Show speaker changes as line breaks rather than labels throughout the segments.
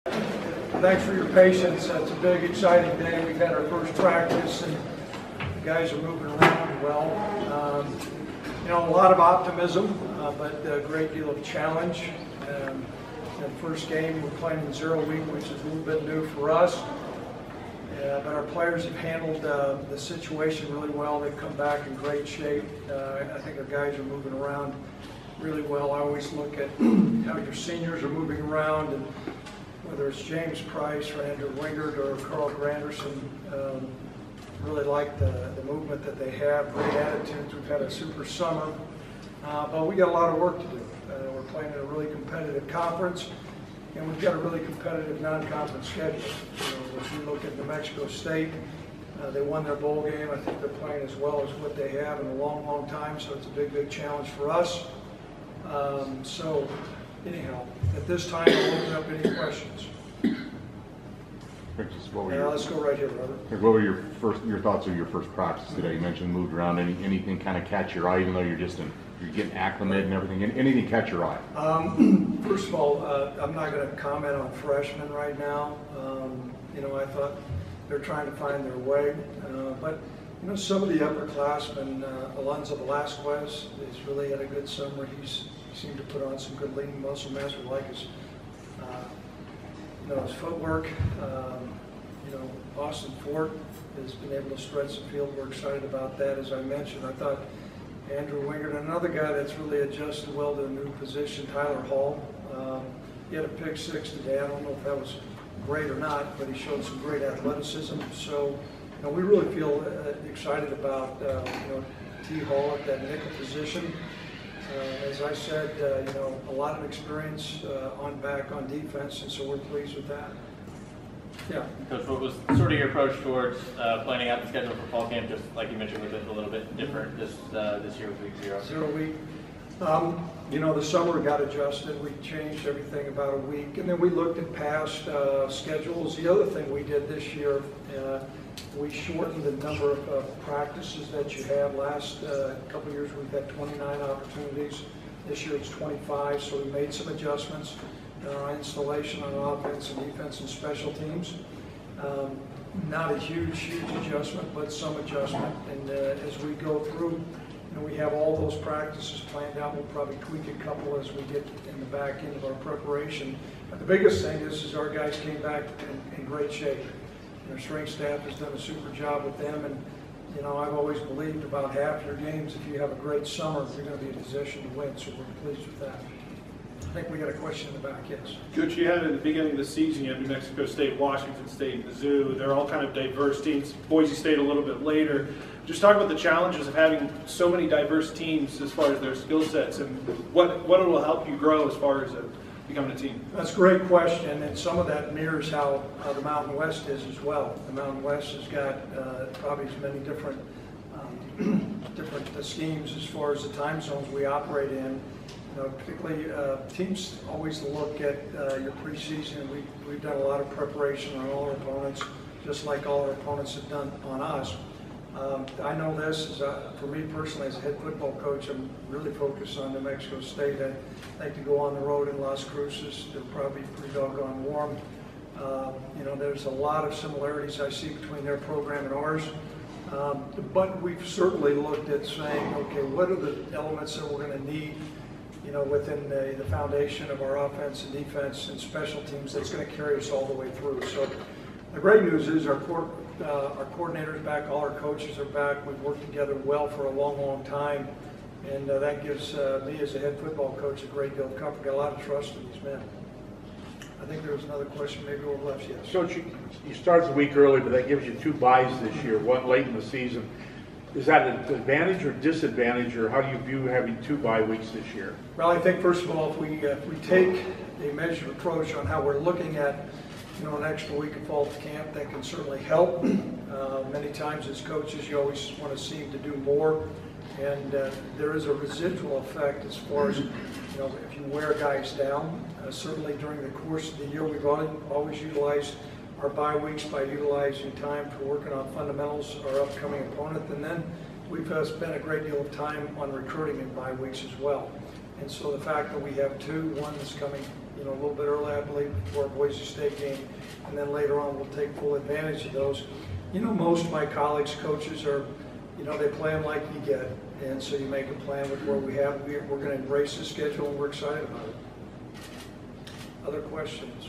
Thanks for your patience. It's a big, exciting day. We've had our first practice, and the guys are moving around well. A lot of optimism, but a great deal of challenge. The first game, we're playing in 0 week, which is a little bit new for us. But our players have handled the situation really well. They've come back in great shape. I think our guys are moving around really well. I always look at how your seniors are moving around, and whether it's James Price or Andrew Wingard or Carl Granderson, really like the movement that they have, great attitudes. We've had a super summer, but we got a lot of work to do. We're playing in a really competitive conference, and we've got a really competitive non-conference schedule. If you look at New Mexico State, they won their bowl game. I think they're playing as well as what they have in a long, long time, so it's a big, big challenge for us. So anyhow, at this time, I'll open up any questions. Let's go right here, brother.
What were your thoughts of your first practice today? You mentioned moved around. Anything kind of catch your eye, even though you're getting acclimated and everything? Anything catch your eye?
First of all, I'm not going to comment on freshmen right now. I thought they're trying to find their way, but some of the upperclassmen, Alonzo Velasquez, has really had a good summer. He seemed to put on some good lean muscle mass. We like his footwork. Austin Fort has been able to stretch the field. We're excited about that. As I mentioned, I thought Andrew Wingard, another guy that's really adjusted well to a new position, Tyler Hall. He had a pick six today. I don't know if that was great or not, but he showed some great athleticism. So, we really feel excited about T. Hall at that nickel position. As I said, a lot of experience on defense, and so we're pleased with that. Yeah.
Coach, what was sort of your approach towards planning out the schedule for fall camp? Just like you mentioned, was it a little bit different this year with week 0?
0 week. The summer got adjusted. We changed everything about a week, and then we looked at past schedules. The other thing we did this year, we shortened the number of practices that you have. Last couple of years, we've had 29 opportunities. This year, it's 25, so we made some adjustments in our installation on offense and defense and special teams. Not a huge adjustment, but some adjustment. And as we go through, we have all those practices planned out. We'll probably tweak a couple as we get in the back end of our preparation. But the biggest thing is our guys came back in great shape. Our strength staff has done a super job with them, and I've always believed about half your games, if you have a great summer, you're going to be in a position to win. So we're pleased with that. I think we got a question in the back, yes.
Coach, you had at the beginning of the season, you had New Mexico State, Washington State, Mizzou. They're all kind of diverse teams. Boise State a little bit later. Just talk about the challenges of having so many diverse teams as far as their skill sets, and what it will help you grow as far as becoming a team.
That's a great question, and some of that mirrors how the Mountain West is as well. The Mountain West has got probably as many different schemes as far as the time zones we operate in. Particularly, teams always look at your preseason. We've done a lot of preparation on all our opponents, just like all our opponents have done on us. I know this, for me personally, as a head football coach, I'm really focused on New Mexico State. I like to go on the road in Las Cruces. They're probably pretty doggone warm. There's a lot of similarities I see between their program and ours. But we've certainly looked at saying, okay, what are the elements that we're going to need within the foundation of our offense and defense and special teams that's going to carry us all the way through. So the great news is our coordinator's back, all our coaches are back. We've worked together well for a long, long time, and that gives me as a head football coach a great deal of comfort. Got a lot of trust in these men. I think there was another question, maybe over left, yes.
Coach, you started the week early, but that gives you 2 byes this year, one late in the season. Is that an advantage or disadvantage, or how do you view having 2 bye weeks this year?
Well, I think first of all, if we take a measured approach on how we're looking at an extra week of fall camp, that can certainly help. Many times as coaches, you always want to seem to do more, and there is a residual effect as far as if you wear guys down. Certainly during the course of the year, we've always utilized our bye weeks by utilizing time for working on fundamentals, our upcoming opponent, and then we've spent a great deal of time on recruiting in bye weeks as well. And so the fact that we have 2, one that's coming a little bit early, I believe, before our Boise State game, and then later on we'll take full advantage of those. Most of my colleagues, coaches are, they play them like you get, and so you make a plan with what we have. We're going to embrace the schedule, and we're excited about it. Other questions?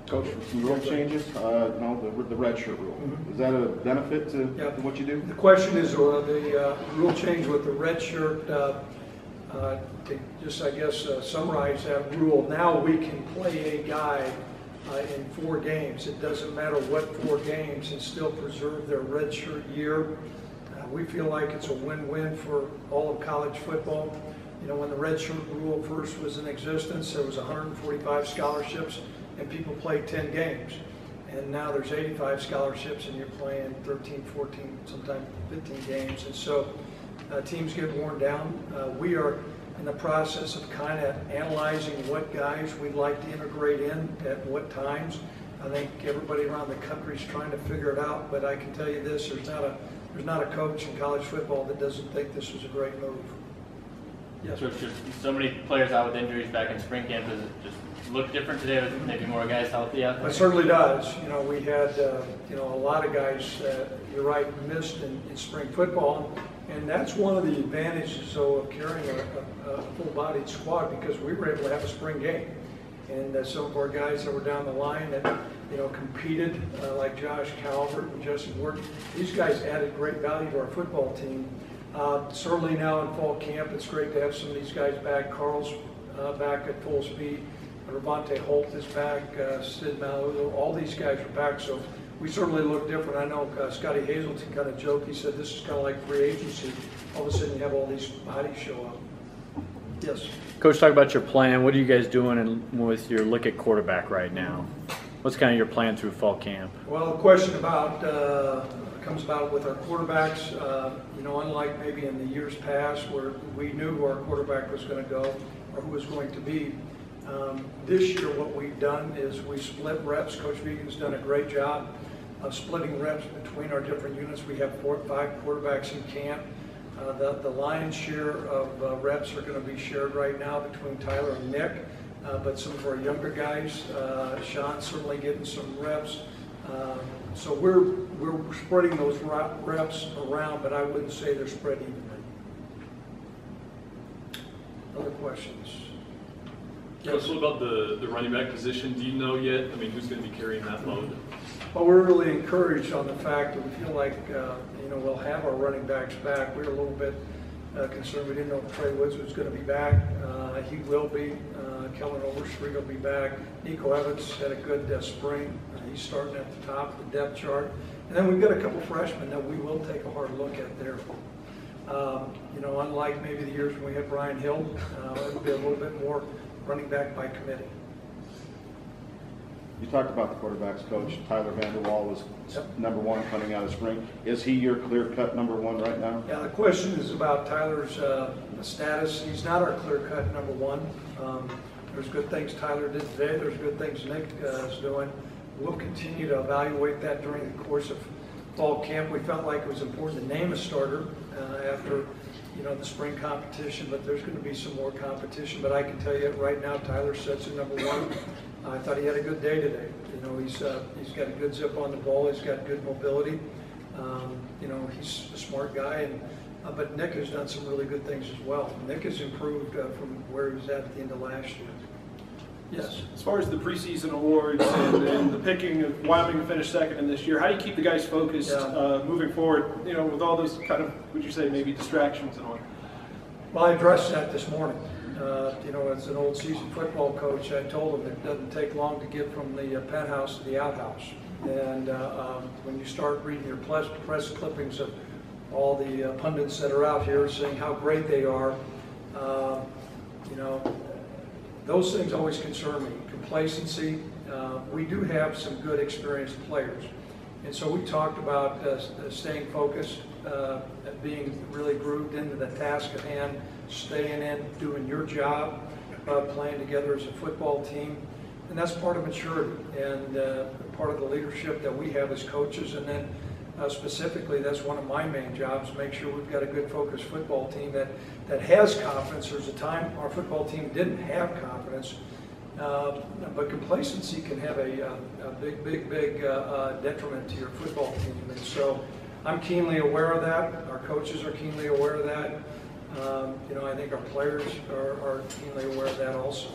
Coach, some rule changes, the red shirt rule. Is that a benefit to what you do?
The question is the rule change with the red shirt. To just, I guess, summarize that rule, now we can play a guy in 4 games. It doesn't matter what 4 games, and still preserve their red shirt year. We feel like it's a win-win for all of college football. When the red shirt rule first was in existence, there was 145 scholarships, and people played 10 games. And now there's 85 scholarships, and you're playing 13, 14, sometimes 15 games. And so teams get worn down. We are in the process of kind of analyzing what guys we'd like to integrate in at what times. I think everybody around the country is trying to figure it out, but I can tell you this, there's not a coach in college football that doesn't think this was a great move. Yes.
So it's just so many players out with injuries back in spring camp. Does it just look different today with maybe more guys healthy out there?
It certainly does. We had a lot of guys, you're right, missed in spring football, and that's one of the advantages of carrying a full-bodied squad, because we were able to have a spring game. And some of our guys that were down the line that competed, like Josh Calvert and Justin Ward, these guys added great value to our football team. Certainly now in fall camp, it's great to have some of these guys back. Carl's back at full speed. Ravante Holt is back. Sid Malou, all these guys are back. So we certainly look different. I know Scotty Hazelton kind of joked. He said this is kind of like free agency. All of a sudden you have all these bodies show up. Yes.
Coach, talk about your plan. What are you guys doing with your look at quarterback right now? What's kind of your plan through fall camp?
Well, the question comes about with our quarterbacks. Unlike maybe in the years past where we knew who our quarterback was going to go or who was going to be, this year what we've done is we split reps. Coach Vegan's done a great job of splitting reps between our different units. We have 4 or 5 quarterbacks in camp. The lion's share of reps are going to be shared right now between Tyler and Nick, but some of our younger guys, Sean's certainly getting some reps. So we're spreading those reps around, but I wouldn't say they're spread evenly. Other questions?
Coach, what about the running back position? Do you know yet? I mean, who's going to be carrying that load?
Well, we're really encouraged on the fact that we feel like we'll have our running backs back. We're a little bit concerned. We didn't know if Trey Woods was going to be back. He will be. Kellen Overstreet will be back. Nico Evans had a good spring. He's starting at the top of the depth chart. And then we've got a couple freshmen that we will take a hard look at there. Unlike maybe the years when we had Brian Hill, it'll be a little bit more running back by committee.
You talked about the quarterbacks, Coach. Tyler Vanderwall was number 1 coming out of spring. Is he your clear-cut number 1 right now?
Yeah, the question is about Tyler's status. He's not our clear-cut number 1. There's good things Tyler did today. There's good things Nick is doing. We'll continue to evaluate that during the course of fall camp. We felt like it was important to name a starter after the spring competition, but there's going to be some more competition. But I can tell you right now, Tyler sets at number 1. I thought he had a good day today. He's got a good zip on the ball. He's got good mobility. He's a smart guy, but Nick has done some really good things as well. Nick has improved from where he was at the end of last year. Yes.
As far as the preseason awards and the picking of Wyoming to finish second in this year, how do you keep the guys focused moving forward? With all those kind of, would you say, maybe distractions and all?
Well, I addressed that this morning. As an old seasoned football coach, I told him it doesn't take long to get from the penthouse to the outhouse. And when you start reading your press clippings of all the pundits that are out here saying how great they are, those things always concern me. Complacency. We do have some good experienced players. And so we talked about staying focused, being really grooved into the task at hand, staying in, doing your job, playing together as a football team. And that's part of maturity and part of the leadership that we have as coaches. And then specifically, that's one of my main jobs, make sure we've got a good focused football team that has confidence. There's a time our football team didn't have confidence. But complacency can have a big detriment to your football team. And so I'm keenly aware of that. Our coaches are keenly aware of that. I think our players are keenly aware of that also.